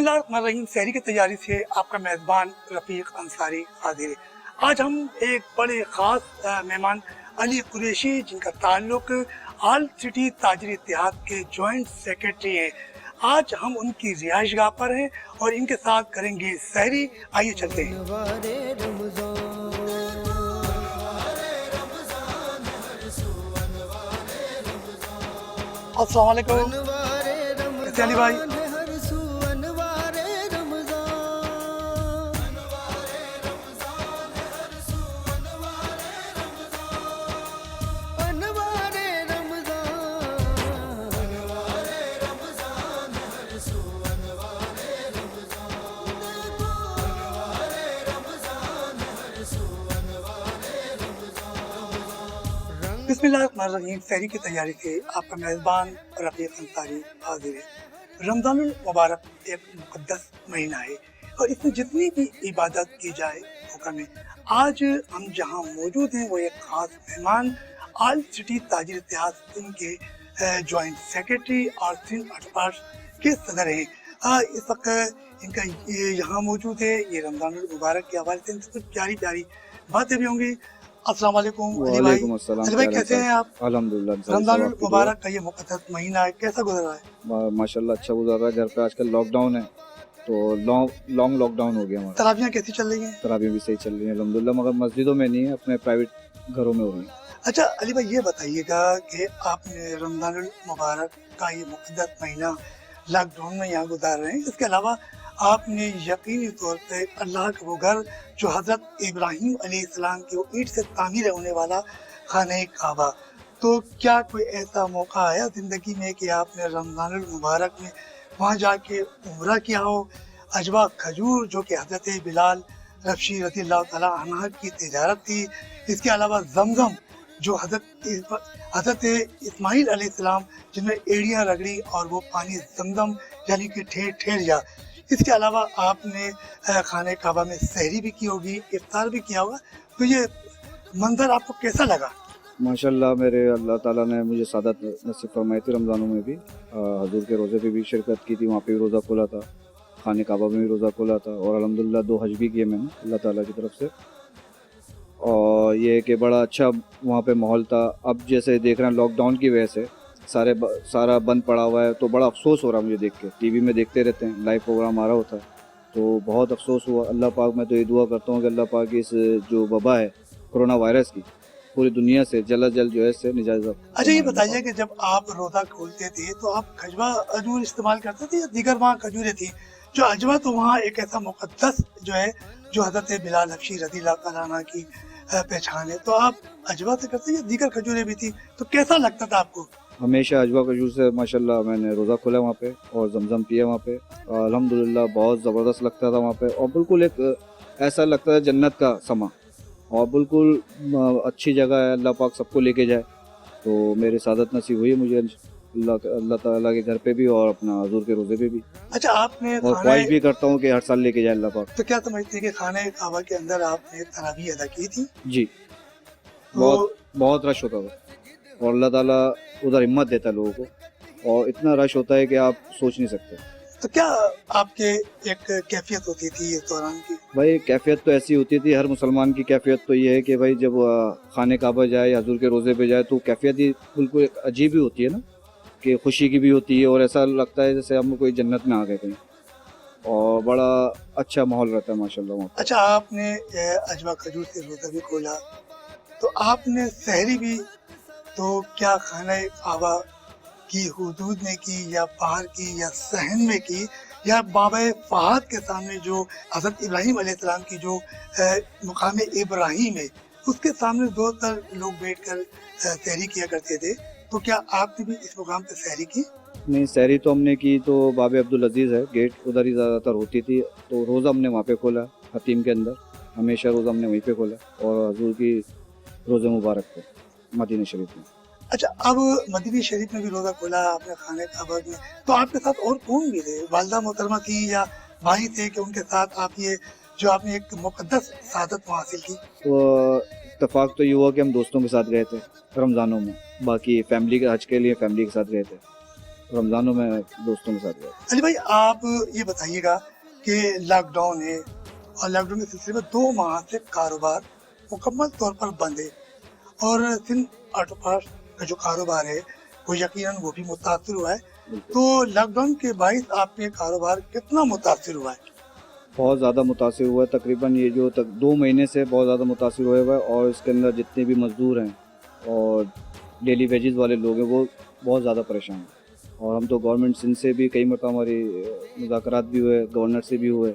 बिस्मिल्लाहिर्रहमानिर्रहीम। सहरी की तैयारी से आपका मेज़बान रफ़ीक अंसारी हाजिर है। आज हम एक बड़े ख़ास मेहमान अली कुरैशी, जिनका ताल्लुक आल सिटी ताजरी इत्तेहाद के जॉइंट सेक्रेटरी हैं। आज हम उनकी रिहाइशगाह पर हैं और इनके साथ करेंगे सहरी। आइए चलते हैं। अस्सलाम वालेकुम। कैसे अली भाई? बिस्मिल्लाहिर्रहमानिर्रहीम। सहरी की तैयारी से आपका मेज़बान रफ़ीक अंसारी हाजिर है। रमज़ानुल मुबारक एक मुक़द्दस महीना है और इसमें जितनी भी इबादत की जाए वो कम है। आज हम जहाँ मौजूद हैं वो एक ख़ास मेहमान आल सिटी ताजरी इत्तेहाद सिंध के जॉइंट सेक्रेटरी और सिंध अटपास के सदर हैं। इस वक्त इनका ये यहाँ मौजूद है। ये रमज़ानुल मुबारक के हवाले से कुछ प्यारी प्यारी बातें भी होंगी। अस्सलाम वालेकुम अली भाई। अली भाई कैसे हैं आप? अल्हम्दुलिल्लाह। रमज़ानुल मुबारक का ये मुक़द्दस महीना है, कैसा गुजर रहा है? माशाल्लाह अच्छा गुजर रहा है। घर पे आजकल लॉकडाउन है तो लॉन्ग लॉकडाउन हो गया हमारा। तरावियाँ कैसी चल रही हैं? तरावियाँ भी सही चल रही हैं अल्हम्दुलिल्लाह, मगर मस्जिदों में नहीं है, अपने प्राइवेट घरों में हो रही है। अच्छा अली भाई, ये बताइएगा कि आपने रमज़ानुल मुबारक का ये मुक़द्दस महीना लॉकडाउन में यहाँ गुजार रहे हैं, इसके अलावा आपने यकीनी तौर पे अल्लाह का वो घर जो हज़रत इब्राहीम अलैहिस्सलाम की वो ईंट से तामीर होने वाला खाने काबा, तो क्या कोई ऐसा मौका आया ज़िंदगी में कि आपने रमज़ानुल मुबारक में वहाँ जाके उम्रा किया हो? अजवा खजूर जो कि हज़रत बिलाल रफ़शी रज़ियल्लाहु तआला अन्हा की तिजारत थी, इसके अलावा ज़मज़म जो हज़रत इस्माइल अलैहिस्सलाम जिनमें एड़ियाँ रगड़ी और वो पानी ज़मज़म यानी कि ठेर जा, इसके अलावा आपने खाने काबा में सहरी भी की होगी, इफ्तार भी किया होगा, तो ये मंजर आपको कैसा लगा? माशाल्लाह मेरे अल्लाह ताला ने मुझे सादत नसीब फरमाई थी। रमज़ानों में भी हजूर के रोज़े पे भी शिरकत की थी, वहाँ पे भी रोज़ा खोला था, खाने काबा में भी रोज़ा खोला था और अल्हम्दुलिल्लाह 2 हज भी किए मैंने अल्लाह ताला की तरफ से। और ये कि बड़ा अच्छा वहाँ पे माहौल था। अब जैसे देख रहे हैं लॉकडाउन की वजह से सारा बंद पड़ा हुआ है, तो बड़ा अफसोस हो रहा है मुझे देख के। टीवी में देखते रहते हैं, लाइव प्रोग्राम आ रहा होता है, तो बहुत अफसोस हुआ। अल्लाह पाक, मैं तो ये दुआ करता हूँ कि अल्लाह पाक इस जो वबा है कोरोना वायरस की पूरी दुनिया से जल्द जो है इससे निजात। अच्छा ये बताइए कि जब आप रोज़ा खोलते थे तो आप खजवा खजूर इस्तेमाल करते थे या दीगर वहाँ खजूरें थी? जो अजवा तो वहाँ एक ऐसा मुक़द्दस जो है जो हज़रत बिलाल रफ़शी रज़ियल्लाहु तआला अन्हा की पहचान है, तो आप अजवा से करते या दीगर खजूरें भी थी, तो कैसा लगता था आपको? हमेशा अजवा खजूर से माशाल्लाह मैंने रोज़ा खोला वहाँ पे और जमजम पिया वहाँ पे। अल्हम्दुलिल्लाह बहुत ज़बरदस्त लगता था वहाँ पे और बिल्कुल एक ऐसा लगता था जन्नत का समा और बिल्कुल अच्छी जगह है। अल्लाह पाक सबको लेके जाए, तो मेरे सादत नसीब हुई मुझे अल्लाह ताला के घर पे भी और अपना हजूर के रोज़े पे भी। अच्छा आपने और ख्वाहिश भी करता हूँ कि हर साल लेके जाए अल्लाह पाक। तो क्या समझते हैं कि खाने काबा के अंदर आपने तरावी अदा की थी? जी, बहुत रश होता था और अल्लाह ताला उधर हिम्मत देता है लोगों को और इतना रश होता है कि आप सोच नहीं सकते। तो क्या आपके एक कैफियत होती थी इस दौरान की? भाई कैफियत तो ऐसी होती थी, हर मुसलमान की कैफियत तो ये है कि भाई जब खाने काबा जाए या हजूर के रोज़े पे जाए तो कैफियत ही बिल्कुल एक अजीब ही होती है ना, कि खुशी की भी होती है और ऐसा लगता है जैसे हम कोई जन्नत में आ गए कहीं और बड़ा अच्छा माहौल रहता है माशाल्लाह वहाँ। अच्छा आपने अजवा खजूर से रोज़ा भी खोला, तो आपने सहरी भी, तो क्या खाने काबा की हुदूद में की या बाहर की या सहन में की या बाबा फहाद के सामने जो हज़रत इब्राहीम अलैहिस्सलाम की जो मुकाम इब्राहीम है उसके सामने दो तर लोग बैठकर सहरी किया करते थे, तो क्या आपने भी इस मुकाम पर सहरी की? नहीं, सहरी तो हमने की तो बाबे अब्दुल अजीज़ है गेट, उधर ही ज़्यादातर होती थी, तो रोज़ा हमने वहाँ पे खोला हतीम के अंदर, हमेशा रोज़ा हमने वहीं पे खोला और हजूर की रोज़े मुबारक पे मदीना शरीफ में। अच्छा अब मदीना शरीफ में भी रोज़ा खोला आपने खाने काबा में, तो आपके साथ और कौन भी थे? वालिदा मोहतरमा थी या भाई थे कि उनके साथ आप ये जो आपने एक मुक़द्दस सादत हासिल की? तो इत्तेफाक तो ये हुआ कि हम दोस्तों के साथ गए थे रमज़ानों में, बाकी फैमिली के हज के लिए फैमिली के साथ गए थे, रमज़ानों में दोस्तों के साथ गया। अली भाई आप ये बताइएगा कि लॉकडाउन है और लॉकडाउन के सिलसिले में 2 माह से कारोबार मुकम्मल तौर पर बंद है और सिंध ऑटो पार्ट्स का जो कारोबार है वो यकीनन वो भी मुतासर हुआ है। तो लॉकडाउन के बायस आपके कारोबार कितना मुतासर हुआ है? बहुत ज़्यादा मुतासिर हुआ है, तकरीबन ये जो तक 2 महीने से बहुत ज़्यादा मुतासिर हुआ है और इसके अंदर जितने भी मज़दूर हैं और डेली वेजेस वाले लोग हैं वो बहुत ज़्यादा परेशान हैं। और हम तो गवर्नमेंट सिंध से भी कई मरतबा हमारी मुज़ाकरात भी हुए, गवर्नर से भी हुए,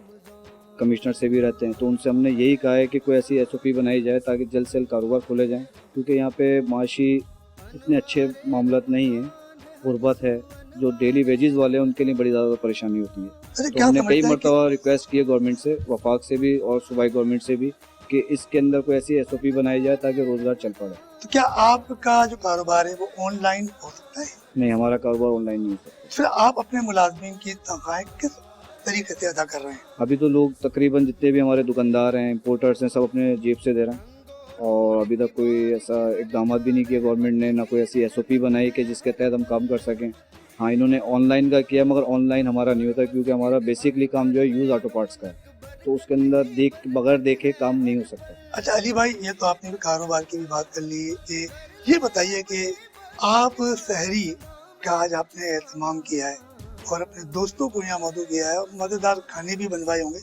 कमिश्नर से भी रहते हैं, तो उनसे हमने यही कहा है कि कोई ऐसी SOP बनाई जाए ताकि जल्द से जल्द कारोबार खोले जाएँ, क्योंकि यहाँ पे माशी इतने अच्छे मामलात नहीं हैं, गुर्बत है, जो डेली वेजेस वाले हैं उनके लिए बड़ी ज़्यादा परेशानी होती है। अच्छा, तो क्या हमने कई समझते हैं कि मरतबा रिक्वेस्ट की है गवर्नमेंट से, वफाक से भी और सूबाई गवर्नमेंट से भी, कि इसके अंदर कोई ऐसी SOP बनाई जाए ताकि रोज़गार चल पड़े। तो क्या आपका जो कारोबार है वो ऑनलाइन हो सकता है? नहीं, हमारा कारोबार ऑनलाइन नहीं हो सकता। फिर आप अपने मुलाजमीन की तनख्वाहें किस तरीके से अदा कर रहे हैं? अभी तो लोग तकरीबन जितने भी हमारे दुकानदार हैं, इम्पोर्टर्स हैं, सब अपने जेब से दे रहे हैं और अभी तक कोई ऐसा इकदाम भी नहीं किया गवर्नमेंट ने, ना कोई ऐसी SOP बनाई कि जिसके तहत हम काम कर सकें। हाँ, इन्होंने ऑनलाइन का किया मगर ऑनलाइन हमारा नहीं होता, क्योंकि हमारा बेसिकली काम जो है यूज़ ऑटो पार्ट्स का है, तो उसके अंदर बगैर देखे काम नहीं हो सकता। अच्छा अली भाई, ये तो आपने भी कारोबार की भी बात कर ली कि ये बताइए कि आप सहरी का आज आपने एहतमाम किया है और अपने दोस्तों को यहाँ मदद किया है और मज़ेदार खाने भी बनवाए होंगे,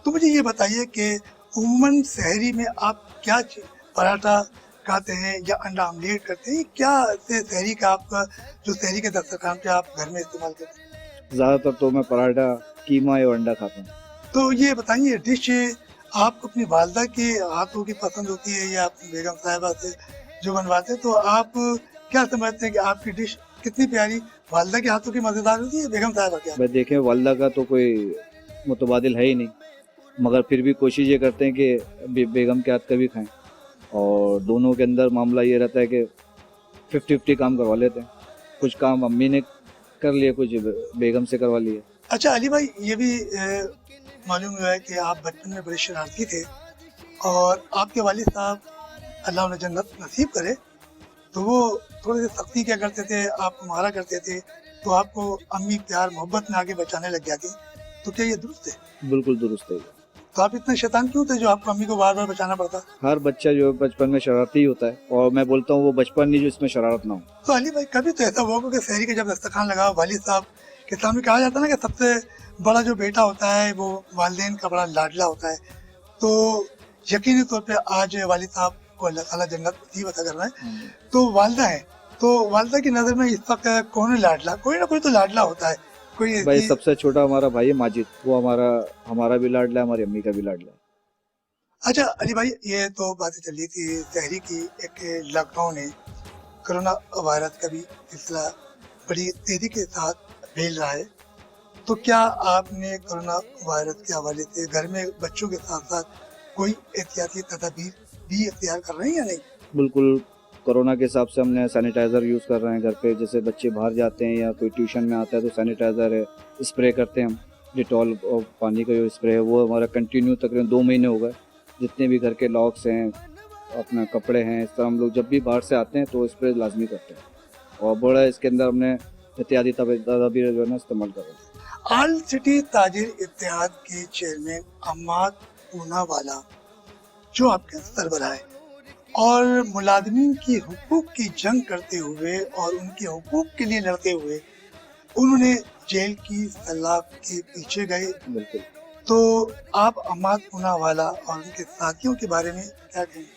तो मुझे ये बताइए कि उम्मन सहरी में आप क्या पराठा खाते हैं या अंडा आमलेट करते हैं? क्या से सहरी का आपका जो सहरी के दस्तरखान पे आप घर में इस्तेमाल करते हैं? ज़्यादातर तो मैं पराठा, कीमा या अंडा खाता हूँ। तो ये बताइए, डिश आपको अपनी वालदा के हाथों की पसंद होती है या अपनी बेगम साहिबा से जो बनवाते हैं, तो आप क्या समझते हैं कि आपकी डिश कितनी प्यारी वालदा के हाथों की मज़ेदार होती है बेगम साहिबा के हाथ? मैं देखें वालदा का तो कोई मुतबादिल है ही नहीं, मगर फिर भी कोशिश ये करते हैं कि बेगम के हाथ का भी खाएं और दोनों के अंदर मामला ये रहता है कि 50-50 काम करवा लेते हैं। कुछ काम अम्मी ने कर लिए, कुछ बेगम से करवा लिए। अच्छा अली भाई, ये भी मालूम हुआ है कि आप बचपन में बड़े शरारती थे और आपके वालिद साहब अल्लाह उन्हें जन्नत नसीब करे, तो वो थोड़ी सी सख्ती क्या करते थे, आपको मारा करते थे, तो आपको अम्मी प्यार मोहब्बत में आगे बचाने लग जाती, तो क्या ये दुरुस्त है? बिल्कुल दुरुस्त है। तो आप इतने शैतान क्यों थे जो आपको अम्मी को बार बार बचाना पड़ता? हर बच्चा जो बचपन में शरारती ही होता है और मैं बोलता हूँ वो बचपन नहीं जो इसमें शरारत ना हो। तो अली भाई, कभी तो ऐसा हुआ कि सहरी के जब दस्तरखान लगा वालिद साहब के सामने, कहा जाता है ना कि सबसे बड़ा जो बेटा होता है वो वालिदैन का बड़ा लाडला होता है, तो यकीनी तौर पे आज वालिद साहब को अल्लाह ताला जन्नत नसीब अता कर रहा है, तो वालदा है, तो वालदा की नज़र में इस वक्त कौन है लाडला? कोई ना कोई तो लाडला होता है। कोई भाई सबसे छोटा हमारा भाई है माजिद, वो हमारा भी लाडला है, हमारी अम्मी का भी लाडला है। अच्छा अली भाई, ये तो बातें चल रही थी सहरी की, एक लॉकडाउन है, कोरोना वायरस का भी सिलसिला बड़ी तेजी के साथ फैल रहा है, तो क्या आपने कोरोना वायरस के हवाले से घर में बच्चों के साथ साथ कोई एहतियाती तदाबीर भी इख्तियार कर रहे हैं या नहीं? बिल्कुल, कोरोना के हिसाब से हमने सैनिटाइज़र यूज़ कर रहे हैं घर पे। जैसे बच्चे बाहर जाते हैं या कोई ट्यूशन में आता है तो सैनिटाइज़र है, स्प्रे करते हैं हम, डिटॉल और पानी का जो स्प्रे है वो हमारा कंटिन्यू तकरीबन 2 महीने हो गए। जितने भी घर के लॉक्स हैं, अपना कपड़े हैं, इस तरह हम लोग जब भी बाहर से आते हैं तो स्प्रे लाजमी करते हैं और बड़ा इसके अंदर हमने एहतियाती तदाबीर जो है ना इस्तेमाल कर रहे हैं। ऑल सिटी ताजिर इत्तेहाद के चेयरमैन अम्माद पूनावाला जो आपके सरबराह है और मुलाजमीन की हुकूक की जंग करते हुए और उनके हुकूक के लिए लड़ते हुए उन्होंने जेल की सलाख के पीछे गए, बिल्कुल। तो आप अम्माद पूनावाला और उनके साथियों के बारे में क्या कहेंगे?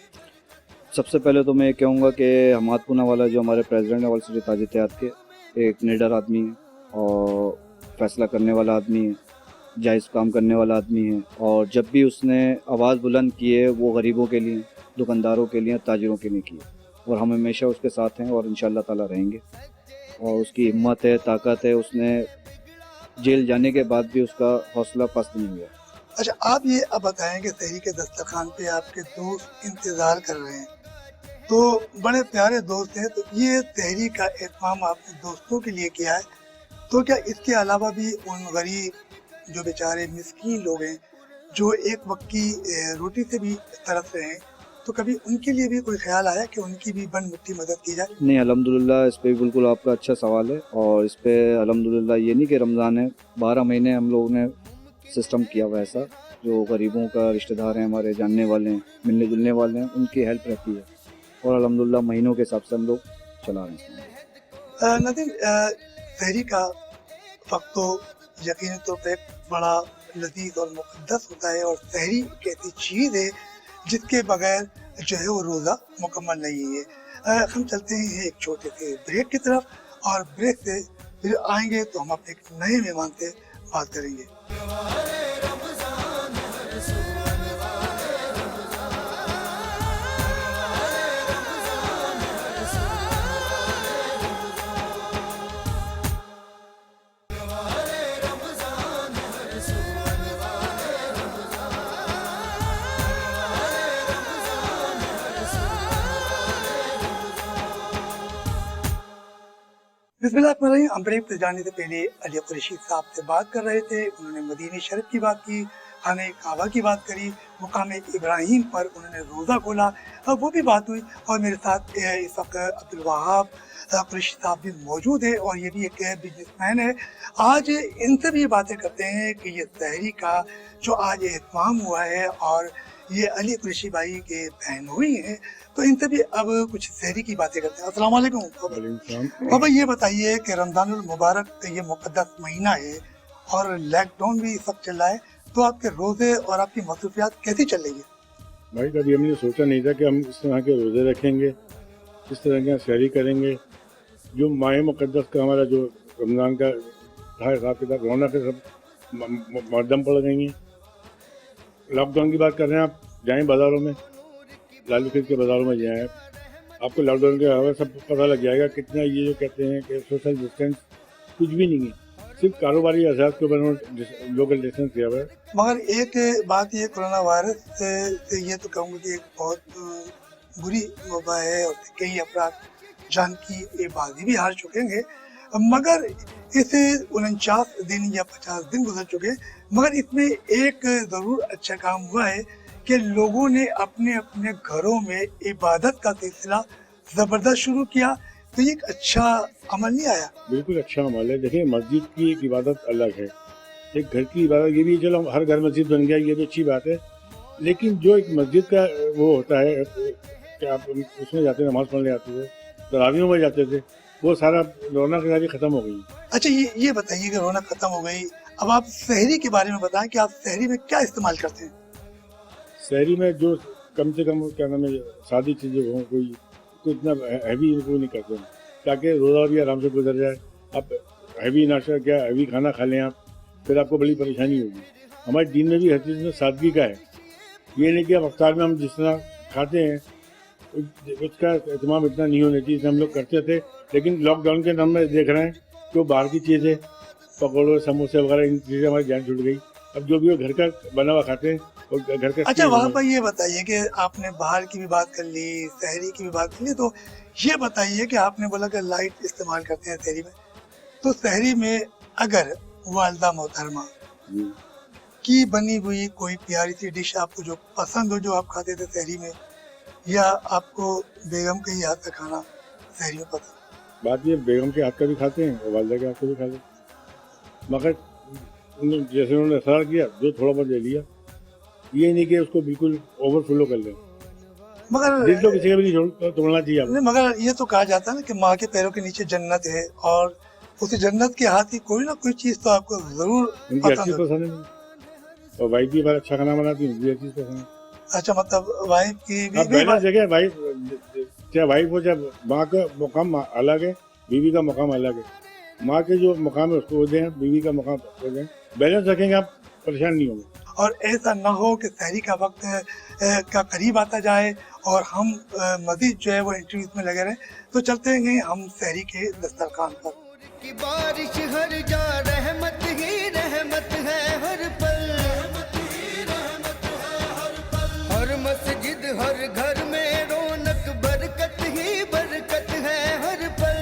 सबसे पहले तो मैं ये कहूँगा कि अम्माद पूनावाला जो हमारे प्रेसिडेंट है ऑल सिटी ताजिर इत्तेहाद के, एक निडर आदमी है और फैसला करने वाला आदमी है, जायज़ काम करने वाला आदमी है और जब भी उसने आवाज़ बुलंद की है वो गरीबों के लिए, दुकानदारों के लिए, ताजिरों के लिए की है और हम हमेशा उसके साथ हैं और इंशाअल्लाह ताला रहेंगे। और उसकी हिम्मत है, ताकत है, उसने जेल जाने के बाद भी उसका हौसला पस्त नहीं हुआ। अच्छा, आप ये अब बताएं कि सहरी के दस्तरखान पे आपके दोस्त इंतज़ार कर रहे हैं, तो बड़े प्यारे दोस्त हैं, तो ये सहरी का एहतमाम आपने दोस्तों के लिए किया है, तो क्या इसके अलावा भी उन गरीब जो बेचारे मिस्कीन लोग हैं जो एक वक्त की रोटी से भी तरस रहे हैं, تو کبھی ان کے لیے بھی کوئی خیال آیا کہ ان کی بھی بن مٹی مدد کی جائے؟ نہیں الحمدللہ اس پہ بالکل آپ کا اچھا سوال ہے، اور اس پہ الحمدللہ یہ نہیں کہ رمضان ہے، 12 مہینے ہم لوگوں نے سسٹم کیا ہوا ایسا، جو غریبوں کا رشتہ دار ہیں، ہمارے جاننے والے ہیں، ملنے جلنے والے ہیں، ان کی ہیلپ رہتی ہے، اور الحمدللہ مہینوں کے حساب سے ہم لوگ چلا رہے ہیں۔ نادر، سحری کا وقت تو یقینی طور پہ ایک بڑا لذیذ اور مقدس ہوتا ہے، اور سحری ایک ایسی چیز ہے جس کے بغیر جو ہے وہ روزہ مکمل نہیں ہے۔ ہم چلتے ہیں ایک چھوٹے سے بریک کی طرف، اور بریک سے پھر آئیں گے تو ہم اپنے ایک نئے مہمان سے بات کریں گے۔ بسم اللہ الرحمن الرحیم۔ ہم بریک پہ جانے سے پہلے علی قریشی صاحب سے بات کر رہے تھے، انہوں نے مدینہ شریف کی بات کی، خانہ کعبہ کی بات کری، مقام ابراہیم پر انہوں نے روزہ کھولا، وہ بھی بات ہوئی، اور میرے ساتھ اس وقت عبدالوہاب قریشی صاحب بھی موجود ہے، اور یہ بھی ایک بزنس مین ہے۔ آج ان سے بھی یہ باتیں کرتے ہیں کہ یہ سحری کا جو آج اہتمام ہوا ہے، اور یہ علی قریشی بھائی کے بہن ہوئی ہیں، تو ان سے بھی اب کچھ سحری کی باتیں کرتے ہیں۔ السلام علیکم بابا، یہ بتائیے کہ رمضان المبارک کا یہ مقدس مہینہ ہے اور لاک ڈاؤن بھی اس وقت چل رہا ہے، تو آپ کے روزے اور آپ کی مصروفیات کیسی چل رہی ہے؟ بھائی کبھی ہم نے سوچا نہیں تھا کہ ہم اس طرح کے روزے رکھیں گے، اس طرح کی سحری کریں گے، جو ماہ مقدس کا ہمارا جو رمضان کا تھا حساب کتاب، رونق کے سب مردم پڑ گئی ہیں۔ لاک ڈاؤن کی بات کر رہے ہیں، آپ جائیں بازاروں میں، لالو کھیت کے بازاروں میں جائیں آپ کو لاک ڈاؤن کے حوالے سب پتہ لگ جائے گا کتنا یہ جو کہتے ہیں کہ سوشل ڈسٹینس کچھ بھی نہیں ہے، صرف کاروباری احساس کے اوپر لوکل ڈسٹینس کیا ہوا ہے۔ مگر ایک بات یہ کرونا وائرس سے یہ تو کہوں گا کہ ایک بہت بری وبا ہے، اور کئی افراد جان کی بازی بھی ہار چکے ہیں، مگر اسے 49 دن یا 50 دن گزر چکے، مگر اس میں ایک ضرور اچھا کام ہوا ہے کہ لوگوں نے اپنے اپنے گھروں میں عبادت کا سلسلہ زبردست شروع کیا، تو یہ ایک اچھا عمل نہیں آیا؟ بالکل اچھا عمل ہے۔ دیکھیں مسجد کی ایک عبادت الگ ہے، ایک گھر کی عبادت، یہ بھی چلو ہر گھر مسجد بن گیا، یہ بھی اچھی بات ہے، لیکن جو ایک مسجد کا وہ ہوتا ہے کہ آپ اس میں جاتے نماز پڑھنے آتے تھے، تراویحوں میں جاتے تھے، وہ سارا رونق ساری ختم ہو گئی۔ اچھا یہ بتائیے کہ رونق ختم ہو گئی، اب آپ سحری کے بارے میں بتائیں کہ آپ سحری میں کیا استعمال کرتے ہیں؟ شہری میں جو کم سے کم کیا نام ہے سادی چیزیں ہوں، کوئی اتنا ہیوی وہ نہیں کرتے ہیں، تاکہ روزہ بھی آرام سے گزر جائے۔ آپ ہیوی ناشتہ کیا ہیوی کھانا کھا لیں آپ، پھر آپ کو بڑی پریشانی ہوگی۔ ہمارے دین میں بھی ہر چیز میں سادگی کا ہے، یہ نہیں کہ اب افطار میں ہم جس طرح کھاتے ہیں اس کا اہتمام اتنا نہیں ہونا چاہیے، ہم لوگ کرتے تھے، لیکن لاک ڈاؤن کے نام میں دیکھ رہے ہیں کہ وہ باہر کی چیزیں پکوڑے سموسے وغیرہ ان چیزیں ہماری جان چھوٹ گئی، اب جو بھی وہ گھر کا بنا ہوا کھاتے ہیں اور گھر کا۔ اچھا وہاں پر یہ بتائیے کہ آپ نے باہر کی بھی بات کر لی، سحری کی بھی بات کر لی، تو یہ بتائیے کہ آپ نے بولا کہ لائٹ استعمال کرتے ہیں سحری میں، تو سحری میں اگر والدہ محترمہ کی بنی ہوئی کوئی پیاری سی ڈش آپ کو جو پسند ہو، جو آپ کھاتے تھے سحری میں، یا آپ کو بیگم کے ہی ہاتھ کا کھانا سحری میں پسند؟ بات یہ بیگم کے ہاتھ کا بھی کھاتے ہیں اور والدہ کے ہاتھ کا بھی کھاتے ہیں، مگر جیسے انہوں نے اصرار کیا جو تھوڑا بہت لے لیا، یہ نہیں کہ اس کو بالکل اوور فلو کر لیں، مگر دل تو کسی کا بھی نہیں توڑنا چاہیے آپ کو۔ مگر یہ تو کہا جاتا ہے نا کہ ماں کے پیروں کے نیچے جنت ہے، اور اس جنت کے ہاتھ کی کوئی نہ کوئی چیز تو آپ کو ضرور ان کی ہر پسند چیز ہو۔ پسند ہے، اور وائف بھی بہت اچھا کھانا بناتی ہے، ان کی ہر چیز پسند ہے۔ اچھا مطلب وائف کی اب بیلنس دیکھیں، وائف چاہے وائف ہو چاہے ماں کا مقام الگ ہے، بیوی کا مقام الگ ہے، ماں کے جو مقام ہے اس کو وہ دیں، بیوی کا مقام وہ دیں، بیلنس رکھیں گے آپ پریشان نہیں ہوں گے۔ اور ایسا نہ ہو کہ سحری کا وقت کا قریب آتا جائے اور ہم مزید جو ہے وہ انٹرویوز میں لگے رہیں، تو چلتے ہیں ہم سحری کے دسترخوان پر۔ کی بارش ہر جا رحمت ہی رحمت ہے ہر پل، ہر مسجد ہر گھر میں رونق برکت ہی برکت ہے ہر پل،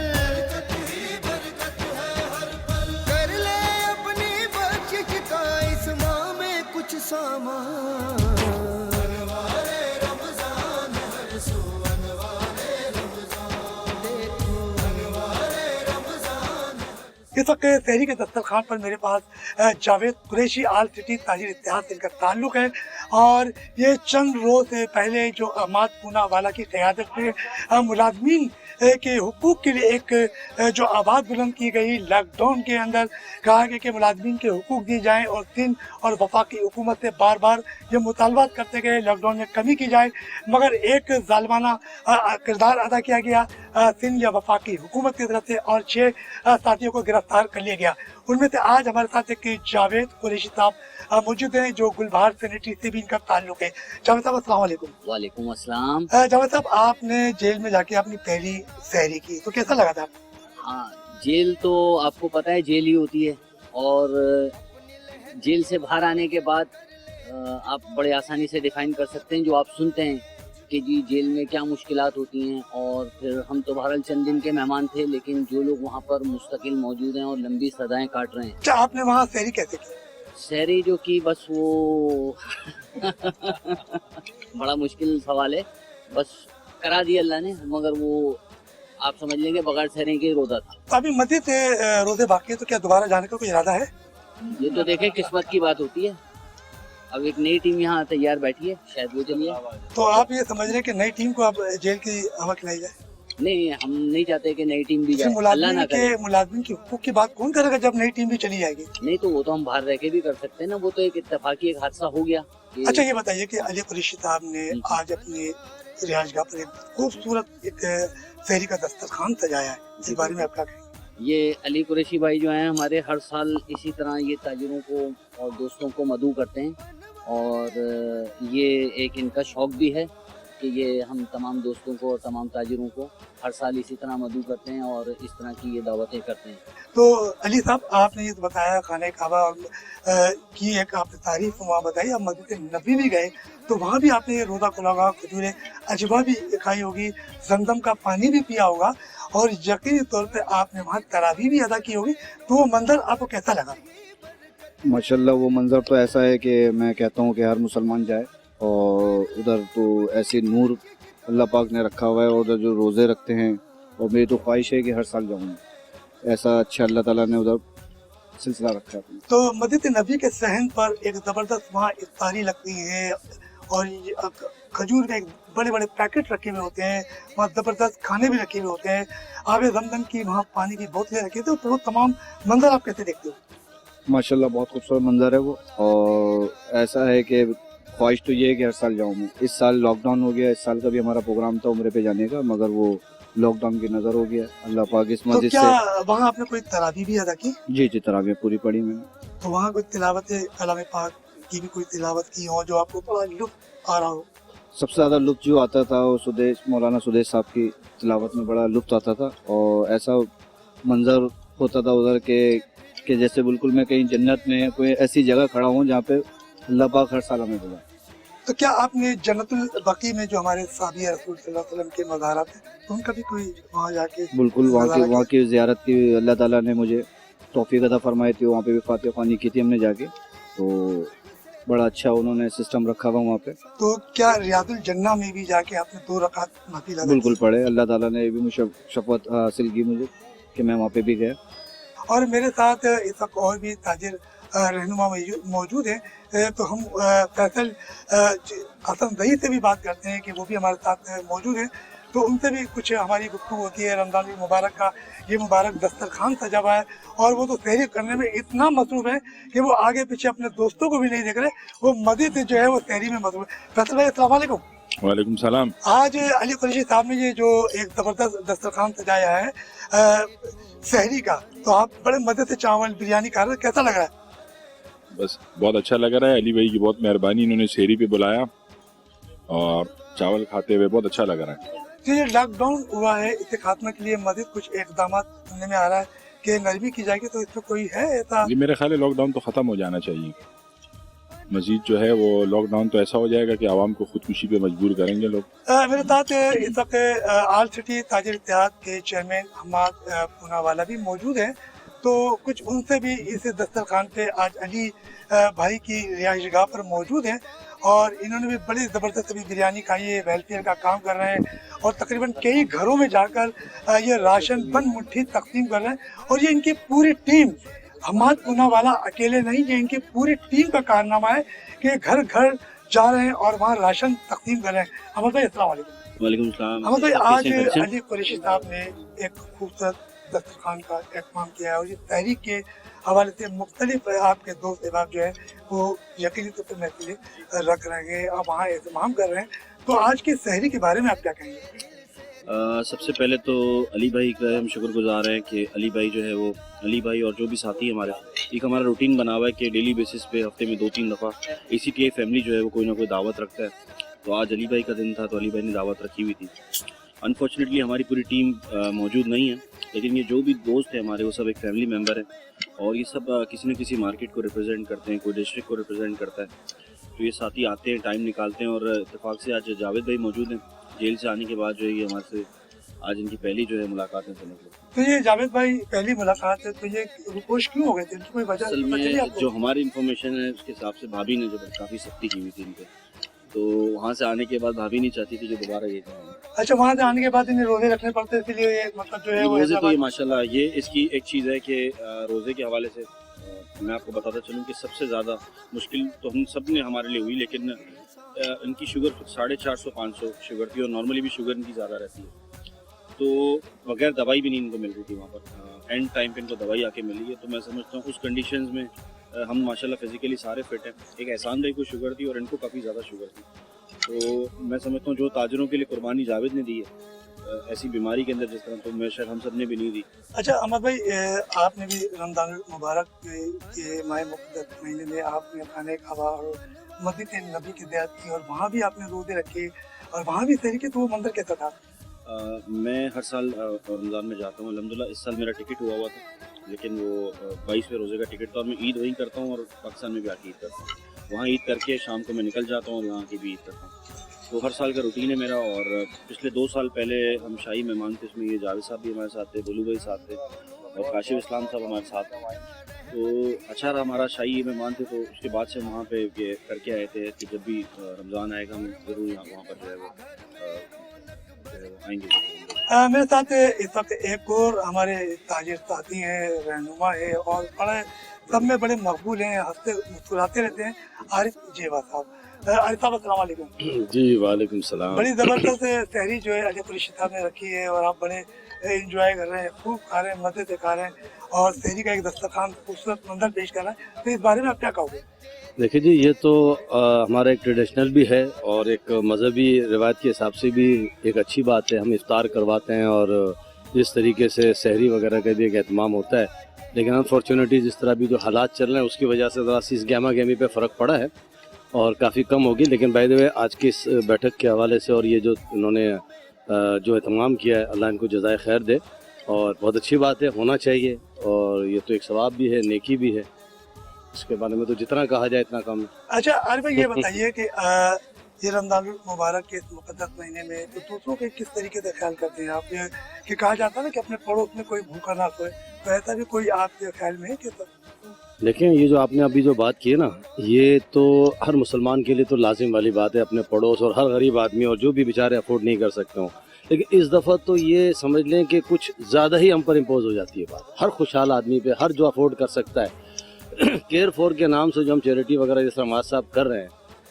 کر لے اپنی بخشش کا اس ماہ میں کچھ سامان، رمضان इस वक्त शहरी के दस्तरखान पर मेरे पास जावेद कुरैशी आल सिटी ताजिर इत्तेहाद से इनका ताल्लुक है और ये चंद रोज पहले जो अहमद पूना वाला की क़यादत में मुलाजमीन के हुकूक के लिए एक जो आवाज़ बुलंद की गई, लॉकडाउन के अंदर कहा गया कि मुलाजमीन के हुकूक दी जाएँ और सिंध और वफाकी हुकूमत से बार बार ये मुतालबात करते गए लॉकडाउन में कमी की जाए, मगर एक जालिमाना किरदार अदा किया गया सिंध या वफाकी हुकूमत की तरफ से और 6 साथियों को गिरफ्तार कर लिया गया। उनमें से आज हमारे साथ एक जावेद कुरैशी साहब मौजूद हैं जो गुलबहार सेनेटरी से भी इनका ताल्लुक है। जावेद साहब अस्सलाम वालेकुम। वालेकुम अस्सलाम। जावेद साहब, आपने जेल में जाके अपनी पहली सहरी की तो कैसा लगा था? हाँ, जेल तो आपको पता है जेल ही होती है और जेल से बाहर आने के बाद आप बड़े आसानी से डिफाइन कर सकते हैं जो आप सुनते हैं कि जी जेल में क्या मुश्किलात होती हैं। और फिर हम तो बहरहाल चंद दिन के मेहमान थे, लेकिन जो लोग वहाँ पर मुस्तकिल मौजूद हैं और लंबी सदाएं काट रहे हैं। अच्छा, आपने वहाँ सहरी कैसे की? सहरी जो की बस वो बड़ा मुश्किल सवाल है, बस करा दिया अल्लाह ने, मगर वो आप समझ लेंगे बगैर सहरी के रोजा था। तो अभी मस्जिद से रोजे बाकी है, तो क्या दोबारा जाने का कोई इरादा है? ये तो देखें किस्मत की बात होती है। अब एक नई टीम यहाँ तैयार बैठी है, शायद वो चलिए। तो आप ये समझ रहे हैं कि नई टीम को अब जेल की हवा खिलाई जाए? नहीं, हम नहीं चाहते कि नई टीम भी जाए, अल्लाह ना करे। मुलाजमीन के हुकूक की बात कौन करेगा जब नई टीम भी चली जाएगी? नहीं तो वो तो हम बाहर रह के भी कर सकते हैं ना, वो तो एक इत्तेफाकी एक हादसा हो गया। अच्छा, ये बताइए कि अली कुरैशी साहब ने आज अपने रिहाइशगाह पर एक खूबसूरत एक सहरी का दस्तरखान सजाया है, इस बारे में आप क्या कहेंगे? ये अली कुरैशी भाई जो हैं हमारे हर साल इसी तरह ये ताजिरों को और दोस्तों को मदऊ करते हैं और ये एक इनका शौक भी है कि ये हम तमाम दोस्तों को और तमाम ताजिरों को हर साल इसी तरह मदऊ करते हैं और इस तरह की ये दावतें करते हैं। तो अली साहब, आपने ये तो बताया खाने काबा की एक आपने तारीफ वहाँ बताई, आप मस्जिद नबी भी गए तो वहाँ भी आपने ये रोज़ा खुला होगा, खजूर अजवा भी खाई होगी, जमजम का पानी भी पिया होगा और यकीनी तौर पे आपने वहाँ तरावी भी अदा की होगी, तो वो मंजर आपको कैसा लगा? माशाल्लाह वो मंज़र तो ऐसा है कि मैं कहता हूँ कि हर मुसलमान जाए और उधर तो ऐसे नूर अल्लाह पाक ने रखा हुआ है और उधर जो रोज़े रखते हैं, और मेरी तो ख्वाहिश है कि हर साल जाऊँ, ऐसा अच्छा अल्लाह ताला ने उधर सिलसिला रखा है। तो मस्जिद नबी के सहन पर एक ज़बरदस्त वहाँ इफ्तारी लगती है और खजूर के बड़े बड़े पैकेट रखे हुए होते हैं, वहाँ ज़बरदस्त खाने भी रखे हुए होते हैं, आबे ज़मज़म की वहाँ पानी की बोतलें रखी होती हैं, तो वो तमाम मंजर आप कैसे देखते हो? माशाल्लाह बहुत खूबसूरत मंजर है वो, और ऐसा है कि ख्वाहिश तो ये है कि हर साल जाऊँ मैं। इस साल लॉकडाउन हो गया, इस साल का भी हमारा प्रोग्राम था उम्रे पे जाने का, मगर वो लॉकडाउन की नज़र हो गया। अल्लाह पाक इस मस्जिद तो क्या वहाँ आपने कोई तरावी भी अदा की? जी तरावी पूरी पढ़ी मैंने। तो वहाँ कोई तिलावत कलाम पाक की भी कोई तिलावत की हो जो आपको बड़ा लुत्फ आ रहा हो? सबसे ज़्यादा लुत्फ जो आता था वो मौलाना सुदेश साहब की तिलावत में बड़ा लुत्फ आता था, और ऐसा मंजर होता था उधर के जैसे बिल्कुल मैं कहीं जन्नत में कोई ऐसी जगह खड़ा हूँ जहाँ पे अल्लाह पाक हर साल हमें बुलाए। तो क्या आपने जन्नतुल बकी में जो हमारे साबिया रसूल सल्लल्लाहु अलैहि वसल्लम के मज़ारात हैं, तो उनका भी कोई वहाँ जाके? बिल्कुल, वहाँ की ज़ियारत की अल्लाह ताला ने मुझे तौफीक अता फरमाई थी, वहाँ पे भी फातिहा ख़वानी की थी हमने जाके, तो बड़ा अच्छा उन्होंने सिस्टम रखा हुआ वहाँ पे। तो क्या रियादुल जन्ना में भी जाके आपने 2 रकात नफिल अदा? बिल्कुल पढ़े, अल्लाह ताला ने भी मुझे शफ़क़त हासिल की मुझे कि मैं वहाँ पे भी गया। और मेरे साथ इस वक्त और भी ताजिर रहनुमा मौजूद है, तो हम फैसल हसन दही से भी बात करते हैं कि वो भी हमारे साथ मौजूद है, तो उनसे भी कुछ हमारी गुफ्तगू होती है। रमज़ान मुबारक का ये मुबारक दस्तरखान सजा हुआ है और वो तो सहरी करने में इतना मसरूफ़ है कि वो आगे पीछे अपने दोस्तों को भी नहीं देख रहे, वो मस्जिद जो है वो सहरी में मसरूफ़ है। फैसल भाई अस्सलाम वालेकुम। वालेकुम सलाम। आज अली कुरैशी साहब ने ये जो एक ज़बरदस्त दस्तरखान सजाया है सहरी का, तो आप बड़े मज़े से चावल बिरयानी खा रहे, कैसा लग रहा है? बस बहुत अच्छा लग रहा है, अली भाई की बहुत मेहरबानी, इन्होंने सहरी पे बुलाया और चावल खाते हुए बहुत अच्छा लग रहा है। ये लॉकडाउन हुआ है, इसके खात्मे के लिए मज़ीद कुछ इक़दाम सुनने में आ रहा है कि नरमी की जाएगी, तो इसमें कोई है ऐसा? जी मेरे ख्याल है लॉकडाउन तो ख़त्म हो जाना चाहिए। मजीद जो है वो लॉकडाउन तो ऐसा हो जाएगा कि आवाम को खुदकुशी पे मजबूर करेंगे लोग। मेरे साथ इस वक्त आल सिटी ताजिर इत्तेहाद के चेयरमैन अहमद पूना वाला भी मौजूद हैं, तो कुछ उनसे भी इस दस्तरखान पे आज अली भाई की रिहाइशगाह पर मौजूद हैं اور انہوں نے بھی بڑی زبردست ابھی بریانی کھائی ہے, ویلفیئر کا کام کر رہے ہیں اور تقریباً کئی گھروں میں جا کر یہ راشن بند مٹھی تقسیم کر رہے ہیں. اور یہ ان کی پوری ٹیم, حماد پونا والا اکیلے نہیں, یہ ان کی پوری ٹیم کا کارنامہ ہے کہ گھر گھر جا رہے ہیں اور وہاں راشن تقسیم کر رہے ہیں. احمد بھائی السلام علیکم. وعلیکم السلام. احمد بھائی, آج علی قریشی صاحب نے ایک خوبصورت دسترخوان کا اہتمام کیا ہے اور یہ تحریک کے حوالے سے مختلف آپ کے دوست احباب جو ہے وہ یقینی طور پر محفلیں رکھ رہے ہیں اور وہاں اہتمام کر رہے ہیں. تو آج کے سحری کے بارے میں آپ کیا کہیں گے؟ سب سے پہلے تو علی بھائی کا ہم شکر گزار ہیں کہ علی بھائی جو ہے وہ علی بھائی اور جو بھی ساتھی ہیں ہمارے, ایک ہمارا روٹین بنا ہوا ہے کہ ڈیلی بیسس پہ ہفتے میں 2-3 دفعہ ACTA فیملی جو ہے وہ کوئی نہ کوئی دعوت رکھتا ہے. تو آج علی بھائی کا دن تھا تو علی بھائی نے دعوت رکھی ہوئی تھی. انفارچونیٹلی ہماری پوری ٹیم موجود نہیں ہے, لیکن یہ جو بھی دوست ہیں ہمارے وہ سب ایک فیملی ممبر ہیں اور یہ سب کسی نہ کسی مارکیٹ کو ریپرزینٹ کرتے ہیں, کوئی ڈسٹرکٹ کو ریپرزینٹ کرتا ہے. تو یہ ساتھی آتے ہیں, ٹائم نکالتے ہیں اور اتفاق سے آج جاوید بھائی موجود ہیں. جیل سے آنے کے بعد جو ہے یہ ہمارے سے آج ان کی پہلی جو ہے ملاقات ہے. تو یہ جاوید بھائی پہلی ملاقات ہے تو یہ روپوش کیوں ہو گئے تھے, ان کی کوئی وجہ اصل میں جو ہماری انفارمیشن ہے اس کے حساب سے بھابھی نے جو کافی سختی کی ہوئی تھی ان پہ, تو وہاں سے آنے کے بعد بھابھی نہیں چاہتی تھی کہ دوبارہ یہ جائیں. اچھا, وہاں سے آنے کے بعد انہیں روزے رکھنے پڑتے, اسی لیے یہ مطلب جو ہے وہ روزے تو یہ ماشاءاللہ یہ اس کی ایک چیز ہے کہ روزے کے حوالے سے میں آپ کو بتاتا چلوں کہ سب سے زیادہ مشکل تو ہم سب نے ہمارے لیے ہوئی, لیکن ان کی شوگر 450-500 شوگر تھی اور نارملی بھی شوگر ان کی زیادہ رہتی ہے. تو بغیر دوائی بھی نہیں ان کو مل رہی تھی وہاں پر, اینڈ ٹائم پہ ان کو دوائی آ کے ملی ہے. تو میں سمجھتا ہوں اس کنڈیشنز میں ہم ماشاءاللہ فزیکلی سارے فٹ ہیں. ایک احسان بھائی کو شوگر تھی اور ان کو کافی زیادہ شوگر تھی. تو میں سمجھتا ہوں جو تاجروں کے لیے قربانی جاوید نے دی ہے ایسی بیماری کے اندر جس طرح, تو میں شاید ہم سب نے بھی نہیں دی. اچھا احمد بھائی, آپ نے بھی رمضان المبارک کے ماہ مقدس مہینے میں آپ نے کھانے کعبہ اور مسجد نبی کی زیارت کی اور وہاں بھی آپ نے روزے رکھے اور وہاں بھی سحری کے, تو وہ منظر کیسا تھا؟ میں ہر سال رمضان میں جاتا ہوں الحمدللہ. اس سال میرا ٹکٹ ہوا تھا, لیکن وہ 22ویں روزے کا ٹکٹ تھا اور میں عید وہیں کرتا ہوں اور پاکستان میں بھی آ کے عید کرتا ہوں. وہاں عید کر کے شام کو میں نکل جاتا ہوں اور وہاں کی بھی عید کرتا ہوں. تو ہر سال کا روٹین ہے میرا. اور پچھلے 2 سال پہلے ہم شاہی مہمان تھے, اس میں یہ جاوید صاحب بھی ہمارے ساتھ تھے, بولو بھائی ساتھ تھے اور کاشف اسلام صاحب ہمارے ساتھ. تو اچھا رہا, ہمارا شاہی مہمان تھے. تو اس کے بعد سے وہاں پہ یہ کر کے آئے تھے کہ جب بھی رمضان آئے گا ہم ضرور یہاں وہاں پر جو ہے وہ آئیں گے. میرے ساتھ اس وقت ایک اور ہمارے تاجر ساتھی ہیں, رہنما ہے اور بڑے سب میں بڑے مقبول ہیں, ہنستے مسکراتے رہتے ہیں, عارف جیوا صاحب. عارف صاحب السلام علیکم. جی وعلیکم السلام. بڑی زبردست سحری جو ہے علی قریشی صاحب نے رکھی ہے اور آپ بڑے انجوائے کر رہے ہیں, خوب کھا رہے ہیں, مزے سے کھا رہے ہیں اور سحری کا ایک دسترخوان خوبصورت منظر پیش کر رہا ہے. تو اس بارے میں آپ کیا کہو گے؟ دیکھیے جی, یہ تو ہمارا ایک ٹریڈیشنل بھی ہے اور ایک مذہبی روایت کے حساب سے بھی ایک اچھی بات ہے. ہم افطار کرواتے ہیں اور جس طریقے سے سحری وغیرہ کا بھی ایک اہتمام ہوتا ہے, لیکن انفارچونیٹلی جس طرح بھی جو حالات چل رہے ہیں اس کی وجہ سے ذرا سی اس گہما گہمی پہ فرق پڑا ہے اور کافی کم ہوگی. لیکن بائی دی وے آج کی اس بیٹھک کے حوالے سے اور یہ جو انہوں نے جو اہتمام کیا ہے, اللہ ان کو جزائے خیر دے اور بہت اچھی بات ہے, ہونا چاہیے. اور یہ تو ایک ثواب بھی ہے, نیکی بھی ہے, اس کے بارے میں تو جتنا کہا جائے اتنا کم ہے. اچھا عارف بھائی, یہ بتائیے کہ یہ رمضان المبارک کے مقدس مہینے میں تو دوسروں کے کس طریقے سے خیال کرتے ہیں آپ؟ یہ کہ کہا جاتا ہے نا کہ اپنے پڑوس میں کوئی بھوکا نہ سوئے, تو ایسا بھی کوئی آپ کے خیال میں ہے کہ دیکھیں یہ جو آپ نے ابھی جو بات کی ہے نا, یہ تو ہر مسلمان کے لیے تو لازم والی بات ہے, اپنے پڑوس اور ہر غریب آدمی اور جو بھی بیچارے افورڈ نہیں کر سکتے ہوں. لیکن اس دفعہ تو یہ سمجھ لیں کہ کچھ زیادہ ہی ہم پر امپوز ہو جاتی ہے بات. ہر خوشحال آدمی پہ, ہر جو افورڈ کر سکتا ہے, کیئر فور کے نام سے جو ہم چیریٹی وغیرہ جس طرح ماس صاحب کر رہے ہیں,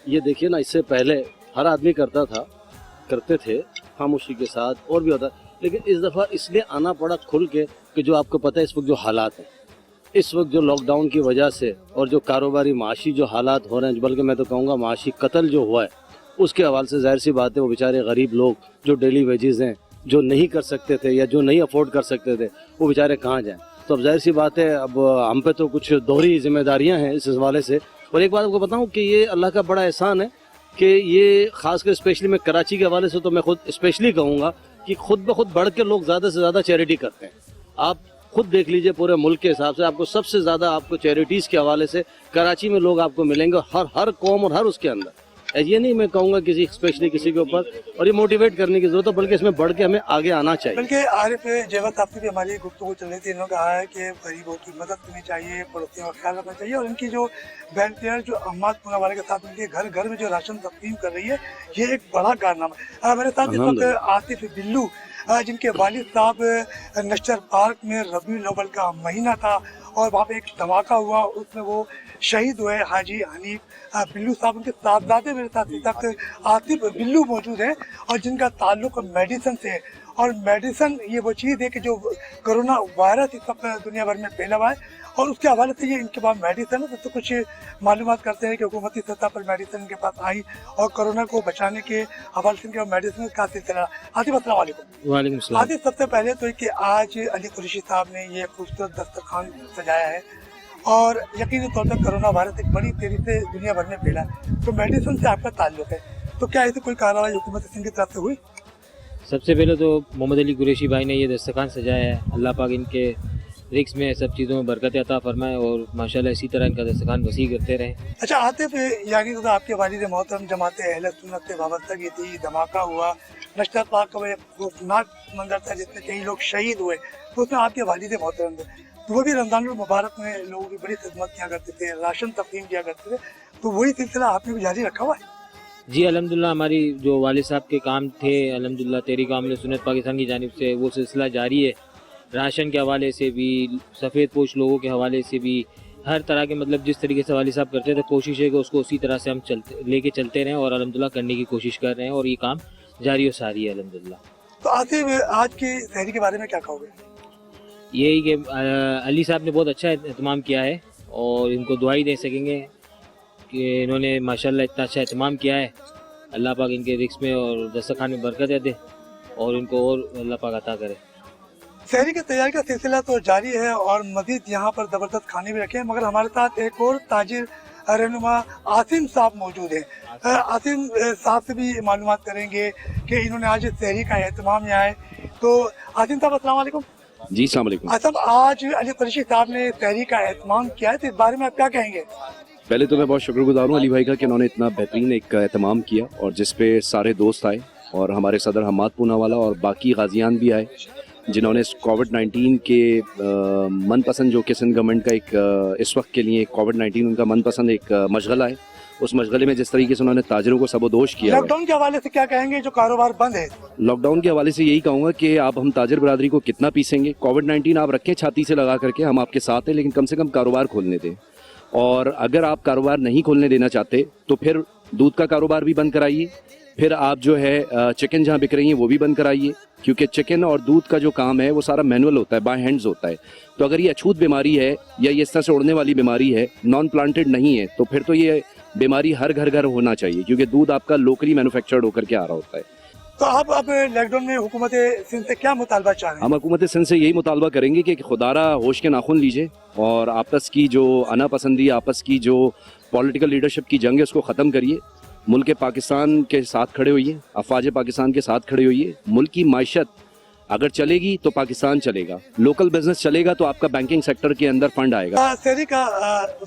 یہ دیکھیے نا, اس سے پہلے ہر آدمی کرتے تھے خاموشی کے ساتھ اور بھی ہوتا, لیکن اس دفعہ اس لیے آنا پڑا کھل کے کہ جو آپ کو پتہ ہے اس وقت جو حالات ہیں, اس وقت جو لاک ڈاؤن کی وجہ سے اور جو کاروباری معاشی جو حالات ہو رہے ہیں, بلکہ میں تو کہوں گا معاشی قتل جو ہوا ہے, اس کے حوالے سے ظاہر سی بات ہے وہ بیچارے غریب لوگ جو ڈیلی ویجز ہیں, جو نہیں کر سکتے تھے یا جو نہیں افورڈ کر سکتے تھے, وہ بیچارے کہاں جائیں. تو اب ظاہر سی بات ہے اب ہم پہ تو کچھ دوہری ذمہ داریاں ہیں اس حوالے سے. اور ایک بات آپ کو بتاؤں کہ یہ اللہ کا بڑا احسان ہے کہ یہ خاص کر اسپیشلی میں کراچی کے حوالے سے تو میں خود اسپیشلی کہوں گا کہ خود بخود بڑھ کے لوگ زیادہ سے زیادہ چیریٹی کرتے ہیں. آپ خود دیکھ لیجئے پورے ملک کے حساب سے آپ کو سب سے زیادہ آپ کو چیریٹیز کے حوالے سے کراچی میں لوگ آپ کو ملیں گے, ہر قوم اور ہر اس کے اندر. ये नहीं मैं कहूँगा किसी स्पेशली किसी के ऊपर, और ये मोटिवेट करने की जरूरत है, बल्कि इसमें बढ़ के हमें आगे आना चाहिए। बल्कि आरिफ जेवत आपसे भी हमारी गुफ्तगू चल रही थी, इन्होंने कहा है कि गरीबों की मदद करनी चाहिए, पड़ोसियों का ख्याल रखना चाहिए, और इनकी जो वेलफेयर जो अम्मात पूनावाला के साथ उनके घर घर में जो राशन तकसीम कर रही है, ये एक बड़ा कारनामा है। मेरे साथ इस वक्त आतिफ बिल्लू, जिनके वालिद साहब नश्तर पार्क में रबीउल अव्वल का महीना था और वहाँ पे एक धमाका हुआ, उसमें वो शहीद हुए, हाजी हनीफ बिल्लू साहब, उनके साहबजादे मेरे साथ इस वक्त आतिफ बिल्लू मौजूद हैं, और जिनका ताल्लुक मेडिसिन से है। और मेडिसिन ये वो चीज़ है कि जो कोरोना वायरस इस वक्त दुनिया भर में फैला हुआ है, और उसके हवाले से ये इनके पास मेडिसिन है, तो कुछ मालूमात करते हैं कि हुकूमती सतह पर मेडिसिन इनके पास आई, और कोरोना को बचाने के हवाले से इनके मेडिसिन का सिलसिला। आतिफ अस्सलाम वालेकुम। वालेकुम सलाम। आतिफ, सबसे पहले तो कि आज अली कुरैशी साहब ने ये खूबसूरत दस्तरखान सजाया है, और यकीनी तौर पर कोरोना वायरस एक बड़ी तेजी से दुनिया भर में फैला है, तो मेडिसिन से आपका ताल्लुक है, तो क्या ऐसी कोई कार्रवाई हुकूमत सिंध की तरफ से हुई? सबसे पहले तो मोहम्मद अली कुरैशी भाई ने ये दस्तरखान सजाया है, अल्लाह पाक इनके रिक्स में सब चीज़ों में बरकत अता फरमाए, और माशाल्लाह इसी तरह इनका दस्तरखान वसी करते रहें। अच्छा आतिफ, यानी तो आपके वालिद मोहतरम जमात अहले सुन्नत से वाबस्तगी थी, धमाका हुआ, नश्तर पार्क का एक खौफनाक मंजर था जिसमें कई लोग शहीद हुए, तो उसमें आपके वालिद मोहतरम थे, तो वो भी रमज़ान मुबारक में लोगों की बड़ी खिदमत किया करते थे, राशन तकसीम किया करते थे, तो वही सिलसिला आपने भी जारी रखा हुआ है? जी अल्हम्दुलिल्लाह, हमारी जो वालिद साहब के काम थे अल्हम्दुलिल्लाह तहरीक आमिल सुन्नत पाकिस्तान की जानिब से वो सिलसिला जारी है। राशन के हवाले से भी, सफ़ेद पोश लोगों के हवाले से भी, हर तरह के मतलब जिस तरीके से वालिद साहब करते थे, कोशिश है कि उसको उसी तरह से हम लेके चलते रहें, और अल्हम्दुलिल्लाह करने की कोशिश कर रहे हैं, और ये काम जारी और सारी है अल्हम्दुलिल्लाह। तो आतिफ, आज की सहरी के बारे में क्या कहोगे? यही कि अली साहब ने बहुत अच्छा एहतमाम किया है, और इनको दुआई दे सकेंगे कि इन्होंने माशाल्लाह इतना अच्छा एहतमाम किया है, अल्लाह पाक इनके रिस्क में और दस्तरखान में बरकत दे, और इनको और अल्लाह पाक अता करे। सहरी की तैयारी का सिलसिला तो जारी है, और मजीद यहाँ पर ज़बरदस्त खाने भी रखे हैं, मगर हमारे साथ एक और ताजिर रहनुमा आसिम साहब मौजूद हैं। आसिम साहब से भी मालूमात करेंगे कि इन्होंने आज सहरी का एहतमाम यहाँ है, तो आसिम साहब अस्सलाम वालेकुम। जी अस्सलाम वालेकुम। आसिम, आज अली कुरैशी साहब ने सहरी का एहतमाम किया है, तो इस बारे में आप क्या कहेंगे? पहले तो मैं बहुत शुक्रगुजार हूँ अली भाई का कि उन्होंने इतना बेहतरीन एक एहतमाम किया, और जिस पे सारे दोस्त आए, और हमारे सदर हम्माद पूनावाला और बाकी गाजियान भी आए, जिन्होंने कोविड-19 के मनपसंद, जो कि सिंध गवर्नमेंट का एक इस वक्त के लिए कोविड-19 उनका मनपसंद एक मशगला है, उस मशगले में जिस तरीके से उन्होंने ताजिरों को सबोदोश किया। लॉकडाउन के हवाले से क्या कहेंगे, जो कारोबार बंद है? लॉकडाउन के हवाले से यही कहूँगा कि आप हम ताजिर बरादरी को कितना पीसेंगे, कोविड-19 आप रखें छाती से लगा करके, हम आपके साथ हैं, लेकिन कम से कम कारोबार खोलने दें, और अगर आप कारोबार नहीं खोलने देना चाहते तो फिर दूध का कारोबार भी बंद कराइए, फिर आप जो है चिकन जहाँ बिक रही हैं वो भी बंद कराइए, क्योंकि चिकन और दूध का जो काम है वो सारा मैनुअल होता है, बाय हैंड्स होता है। तो अगर ये अछूत बीमारी है या ये इस तरह से उड़ने वाली बीमारी है, नॉन प्लांटेड नहीं है, तो फिर तो ये बीमारी हर घर घर होना चाहिए, क्योंकि दूध आपका लोकली मैन्युफैक्चर्ड होकर के आ रहा होता है। तो आप अब लॉकडाउन में हुकूमत सिंध से क्या मुतालबा चाह रहे हैं? हम हुकूमत सिंध से यही मुतालबा करेंगे कि खुदारा होश के नाखून लीजिए, और आपस की जो अना पसंदी, आपस की जो पॉलिटिकल लीडरशिप की जंग है उसको ख़त्म करिए, मुल्क पाकिस्तान के साथ खड़े होइए, अफवाज पाकिस्तान के साथ खड़े होइए। मुल्क की माशत अगर चलेगी तो पाकिस्तान चलेगा, लोकल बिजनेस चलेगा तो आपका बैंकिंग सेक्टर के अंदर फंड आएगा। सहरी का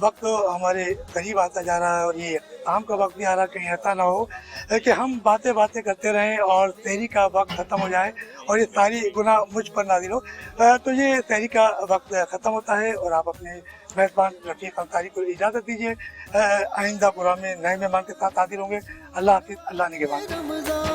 वक्त हमारे करीब आता जा रहा है, और ये शाम का वक्त भी आ रहा है, कहीं ऐसा ना हो कि हम बातें करते रहें और सहरी का वक्त ख़त्म हो जाए और ये सारी गुनाह मुझ पर नाज़िल हो। तो ये सहरी का वक्त ख़त्म होता है, और आप अपने मेज़बान रफ़ीक अंसारी को इजाज़त दीजिए। आइंदा प्रोग्राम में नए मेहमान के साथ हाजिर होंगे। अल्लाह हाफ़िज़, अल्लाह निगहबान।